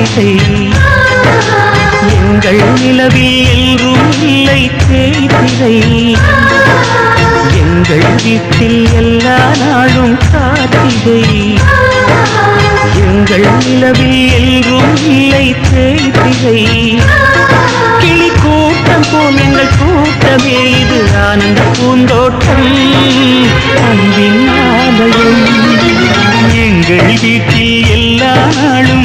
கார்த்திகை எங்கள் நிலவில் என்றும் இல்லை தேய்திரை எங்கள் வீட்டில் எல்லா நாளும் கார்த்திகை எங்கள் நிலவில் என்றும் இல்லை தேய்திரை கிளி கூட்டம் போல் எங்கள் கூட்டமே இது ஆனந்த பூந்தோட்டம் அன்பின் ஆலயம் எங்கள் வீட்டில் எல்லா நாளும்